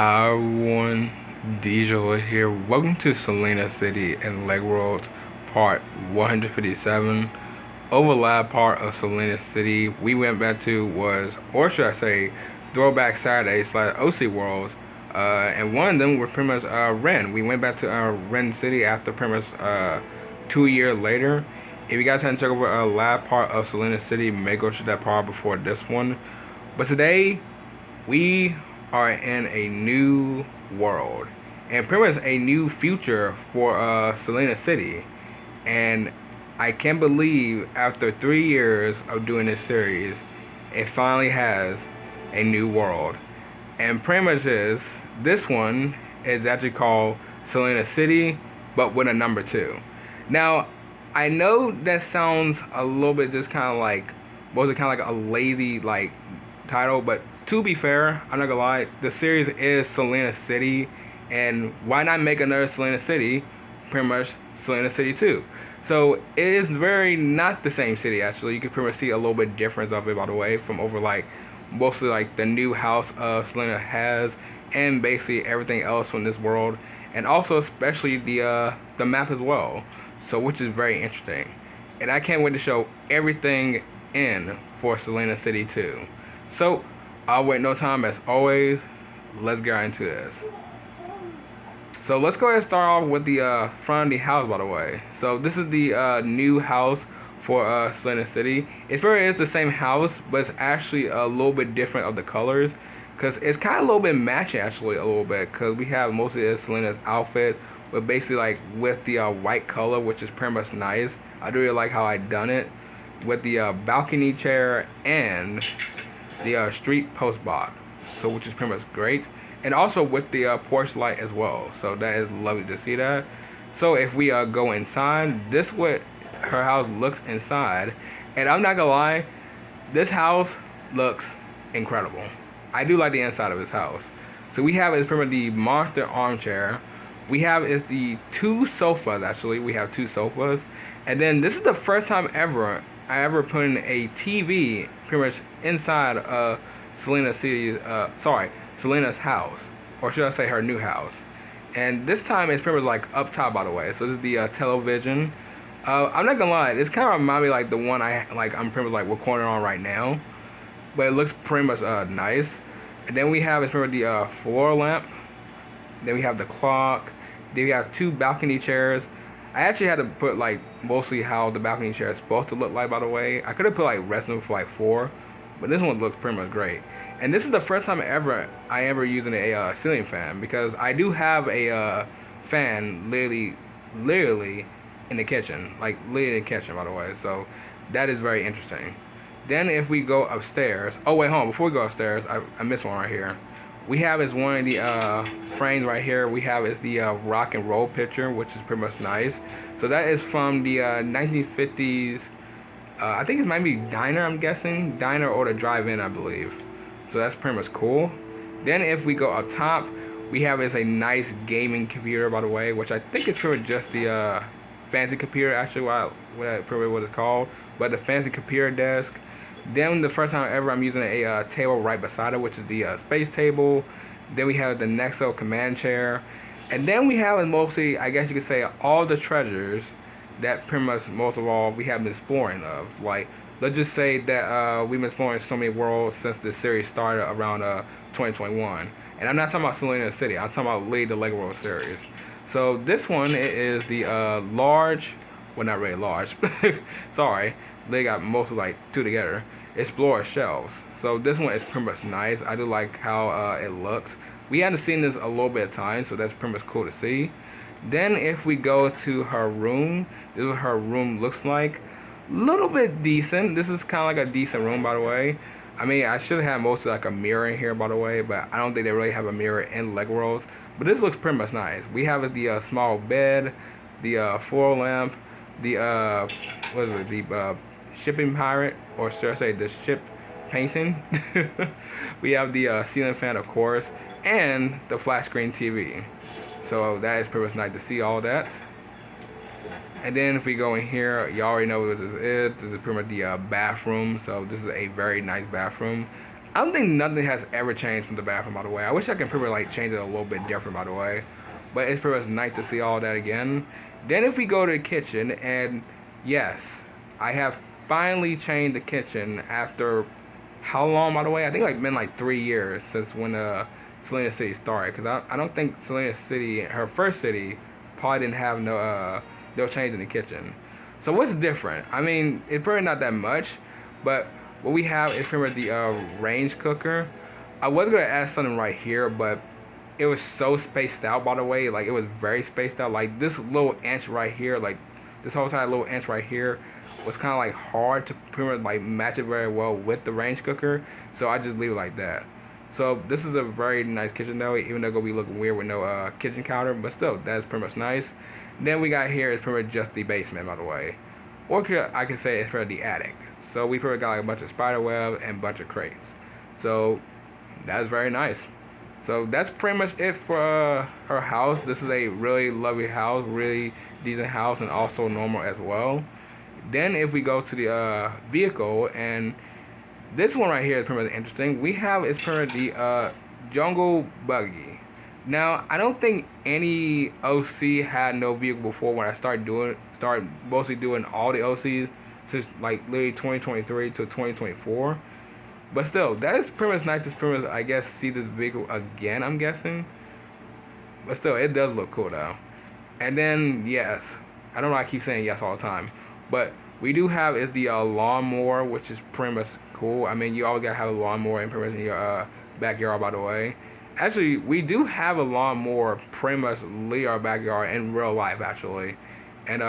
Hi everyone, DJ here. Welcome to Selena City and Lake Worlds, part 157. Overlap part of Selena City we went back to was, or should I say, Throwback Saturday / OC Worlds. And one of them were pretty much Ren. We went back to Ren City after pretty much 2 years later. If you guys haven't checked over a lab part of Selena City, may go to that part before this one. But today we are in a new world and pretty much a new future for Selena City. And I can't believe after 3 years of doing this series, it finally has a new world. And pretty much this one is actually called Selena City, but with a number two. Now, I know that sounds a little bit just kind of like, was it kind of like a lazy like title, but to be fair, I'm not gonna lie, the series is Selena City, and why not make another Selena City? Pretty much Selena City 2. So it is very not the same city actually. You can pretty much see a little bit difference of it, by the way, from over like mostly like the new house Selena has, and basically everything else from this world, and also especially the map as well. So which is very interesting, and I can't wait to show everything in for Selena City 2. So I'll wait no time. As always, let's get right into this. So let's go ahead and start off with the front of the house, by the way. So this is the new house for Selena City. It very is the same house, but it's actually a little bit different of the colors, because it's kind of a little bit matching actually a little bit, because we have mostly Selena's outfit, but basically like with the white color, which is pretty much nice. I do really like how I done it with the balcony chair and the street post box, so which is pretty much great, and also with the porch light as well. So that is lovely to see that. So if we go inside, this what her house looks inside, and I'm not gonna lie, this house looks incredible. I do like the inside of this house. So we have is pretty much the monster armchair. We have is the two sofas actually. We have two sofas, and then this is the first time ever I ever put in a TV pretty much inside Selena City's, Selena's house, or should I say her new house. And this time it's pretty much like up top, by the way. So this is the television. I'm not gonna lie, this kind of reminds me like the one I'm pretty much like recording on right now, but it looks pretty much nice. And then we have it's pretty much the floor lamp. Then we have the clock. Then we have two balcony chairs. I actually had to put like mostly how the balcony chair is supposed to look like, by the way. I could have put like rest of them for like 4, but this one looks pretty much great. And this is the first time I ever using a ceiling fan, because I do have a fan literally in the kitchen, like literally in the kitchen, by the way. So that is very interesting. Then if we go upstairs, oh wait, hold on, before we go upstairs, I missed one right here. We have is one of the frames right here. We have is the rock and roll picture, which is pretty much nice. So that is from the 1950s. I think it might be diner. I'm guessing diner or the drive-in, I believe. So that's pretty much cool. Then if we go up top, we have is a nice gaming computer, by the way, which I think it's pretty just the fancy computer actually. What it's called, but the fancy computer desk. Then the first time ever I'm using a table right beside it, which is the space table. Then we have the Nexo command chair. And then we have mostly, I guess you could say, all the treasures that pretty much most of all we have been exploring of. Like, let's just say that we've been exploring so many worlds since the series started around 2021. And I'm not talking about Selena City, I'm talking about the Lego World series. So this one is the large, well not really large, sorry, they got most of like 2 together, Explorer shelves. So this one is pretty much nice. I do like how it looks. We haven't seen this a little bit of time, so that's pretty much cool to see. Then if we go to her room, this is what her room looks like. Little bit decent. This is kind of like a decent room, by the way. I mean, I should have mostly like a mirror in here, by the way, but I don't think they really have a mirror in Lego Worlds. But this looks pretty much nice. We have the small bed, the floor lamp, the what is it? The shipping pirate, or should I say the ship painting. We have the ceiling fan, of course, and the flat screen TV. So that is pretty much nice to see all that. And then if we go in here, you already know what this is. This is pretty much the bathroom. So this is a very nice bathroom. I don't think nothing has ever changed from the bathroom, by the way. I wish I could pretty much like change it a little bit different, by the way. But it's pretty much nice to see all that again. Then if we go to the kitchen, and yes, I have finally changed the kitchen after how long, by the way? I think like been like 3 years since when Selena City started. Cause I don't think Selena City, her first city, probably didn't have no change in the kitchen. So what's different? I mean, it's probably not that much, but what we have is pretty much the range cooker. I was gonna add something right here, but it was so spaced out, by the way. Like, it was very spaced out. Like, this little inch right here, like this whole entire little inch right here was kind of like hard to pretty much like match it very well with the range cooker. So I just leave it like that. So this is a very nice kitchen though, even though it's gonna be looking weird with no kitchen counter, but still, that's pretty much nice. Then we got here is pretty much just the basement, by the way. Or I could say it's for the attic. So we pretty much got like a bunch of spider web and a bunch of crates. So that's very nice. So that's pretty much it for her house. This is a really lovely house, really decent house, and also normal as well. Then if we go to the vehicle, and this one right here is pretty much interesting. We have is pretty much the jungle buggy. Now I don't think any OC had no vehicle before when I started mostly doing all the OCs since like literally 2023 to 2024. But still, that is pretty much nice to pretty much, I guess, see this vehicle again, I'm guessing. But still, it does look cool though. And then, yes, I don't know, I keep saying yes all the time. But we do have is the lawnmower, which is pretty much cool. I mean, you always gotta have a lawnmower in pretty much in your backyard, by the way. Actually, we do have a lawnmower pretty much leave our backyard in real life, actually. And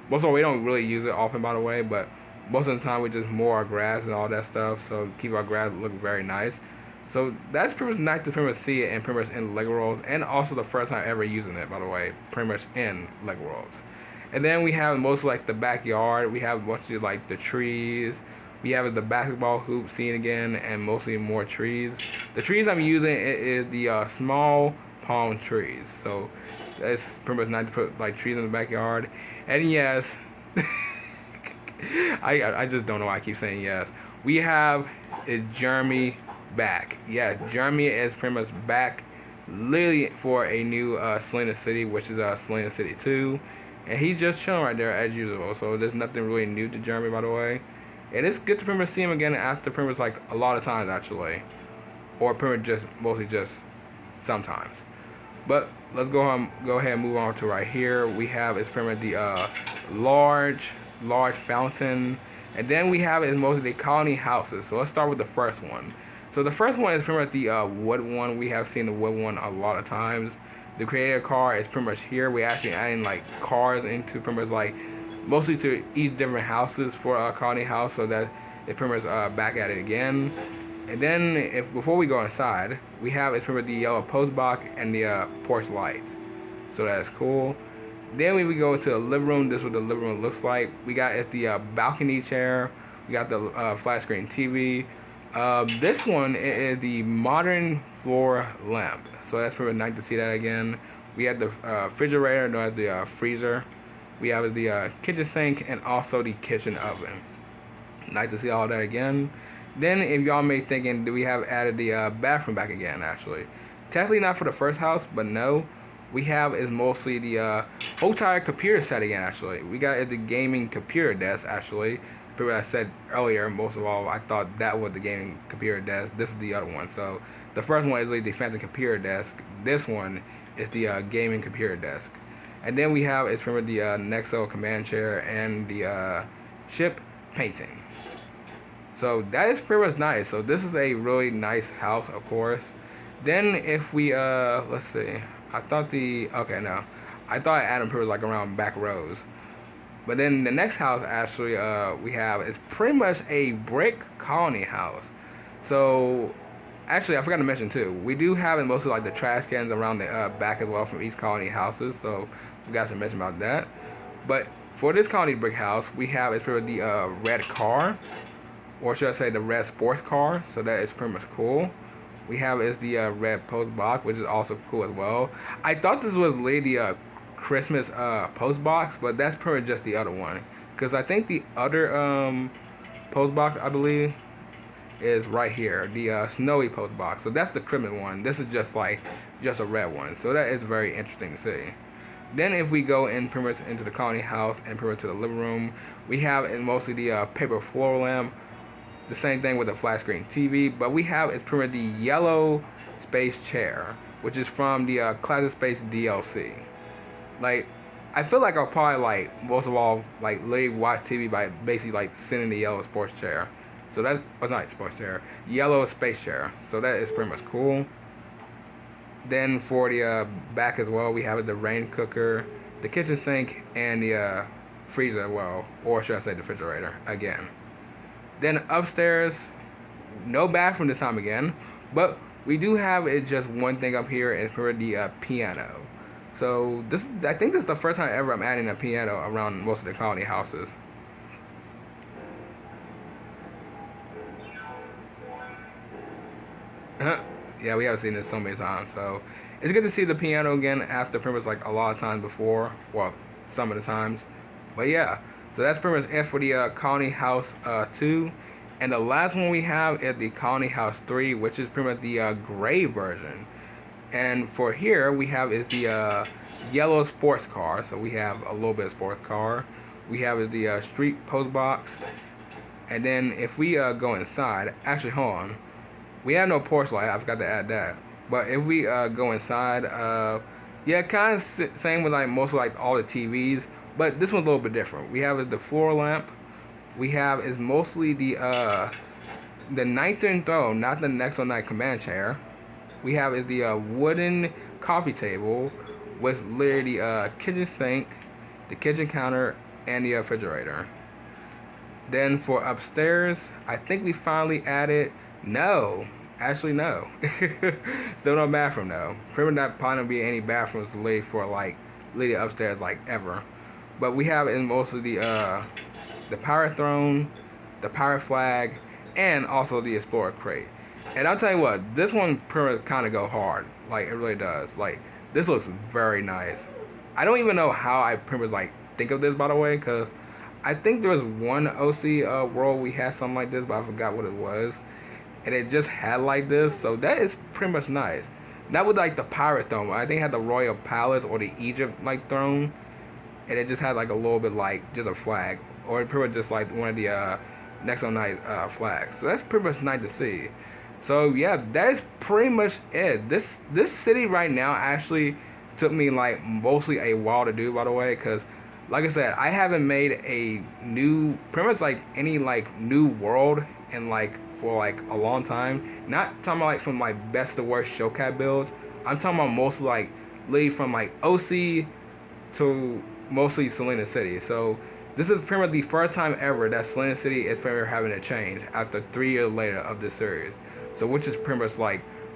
most of all, we don't really use it often, by the way, but most of the time we just mow our grass and all that stuff, so keep our grass look very nice. So that's pretty much nice to pretty much see it and pretty much in Lego Worlds, and also the first time ever using it, by the way, pretty much in Lego Worlds. And then we have most like the backyard. We have a bunch of like the trees. We have the basketball hoop scene again, and mostly more trees. The trees I'm using is the small palm trees. So that's pretty much nice to put like trees in the backyard. And yes. I just don't know why I keep saying yes. We have Jeremy back. Yeah, Jeremy is pretty much back literally for a new Selena City, which is Selena City 2. And he's just chilling right there as usual. So there's nothing really new to Jeremy, by the way. And it's good to pretty much see him again after pretty much like a lot of times, actually. Or pretty much just, mostly just sometimes. But let's go ahead and move on to right here. We have is pretty much the large fountain, and then we have is mostly the colony houses. So let's start with the first one. So the first one is pretty much the wood one. We have seen the wood one a lot of times. The creator car is pretty much here. We actually adding like cars into pretty much like mostly to each different houses for a colony house, so that it's pretty much back at it again. And then before we go inside, we have is pretty much the yellow post box and the porch light. So that's cool. Then when we go into the living room, this is what the living room looks like. We got is the balcony chair. We got the flat screen TV. This one is the modern floor lamp. So that's pretty nice to see that again. We have the refrigerator, no, the freezer. We have the kitchen sink and also the kitchen oven. Nice to see all that again. Then if y'all may thinking, do we have added the bathroom back again? Actually, technically not for the first house, but no. We have is mostly the whole entire computer set again, actually. We got the gaming computer desk, actually. But I said earlier, most of all, I thought that was the gaming computer desk. This is the other one. So the first one is like the fancy computer desk. This one is the gaming computer desk. And then we have is from the Nexo command chair and the ship painting. So that is pretty much nice. So this is a really nice house, of course. Then if we let's see. I thought I thought Adam Pure was like around back rows. But then the next house actually we have is pretty much a brick colony house. So actually I forgot to mention too, we do have in most of like the trash cans around the back as well from each colony houses. So we got to mention about that. But for this colony brick house, we have is pretty much the red car, or should I say the red sports car. So that is pretty much cool. We have is the red post box, which is also cool as well. I thought this was the Christmas post box, but that's pretty much just the other one. Because I think the other post box, I believe, is right here, the snowy post box. So that's the crimson one. This is just a red one. So that is very interesting to see. Then if we go in pretty much into the colony house and pretty much to the living room, we have mostly the paper floor lamp. The same thing with the flat screen TV, but we have it's pretty much the yellow space chair, which is from the Classic Space DLC. Like, I feel like I'll probably most of all literally watch TV by basically sitting in the yellow sports chair. So that's not sports chair, yellow space chair. So that is pretty much cool. Then for the back as well, we have the rain cooker, the kitchen sink, and the freezer as well, or should I say the refrigerator again. Then upstairs, no bathroom this time again, but we do have just one thing up here, and for the piano. So I think this is the first time ever I'm adding a piano around most of the colony houses. Yeah, we have seen this so many times. So it's good to see the piano again after pretty much a lot of times before. Well, some of the times. But yeah, so that's pretty much it for the Colony House 2. And the last one we have is the Colony House 3, which is pretty much the gray version. And for here, we have is the yellow sports car. So we have a little bit of sports car. We have the street post box. And then if we go inside, actually, hold on. We have no porch light. I forgot to add that. But if we go inside, yeah, kind of same with most of all the TVs. But this one's a little bit different. We have the floor lamp. We have is mostly the nighttime throne, not the next on night command chair. We have is the wooden coffee table with literally the kitchen sink, the kitchen counter, and the refrigerator. Then for upstairs, I think we finally added. No, actually no. Still no bathroom though. Pretty much not probably be any bathrooms laid for literally upstairs ever. But we have in most of the pirate throne, the pirate flag, and also the explorer crate. And I'll tell you what, this one pretty much kind of go hard. It really does. This looks very nice. I don't even know how I pretty much think of this, by the way, because I think there was one OC world we had something like this, but I forgot what it was. And it just had this, so that is pretty much nice. Not with the pirate throne. I think it had the royal palace or the Egypt throne, and it just had a little bit just a flag, or pretty much just one of the next on night flags. So that's pretty much nice to see. So yeah, that is pretty much it. This city right now actually took me mostly a while to do, by the way, because like I said, I haven't made a new pretty much any new world in for a long time. Not talking about from best to worst showcat builds. I'm talking about mostly literally from OC to mostly Selena City. So this is pretty much the first time ever that Selena City is pretty much having a change after 3 years later of this series. So which is pretty much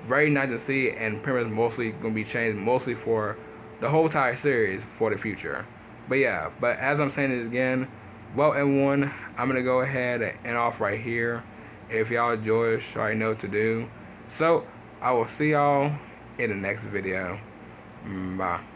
very nice to see, and pretty much mostly gonna be changed mostly for the whole entire series for the future. But yeah, but as I'm saying this again, well everyone, I'm gonna go ahead and end off right here. If y'all enjoy, you already know what to do. So I will see y'all in the next video. Bye.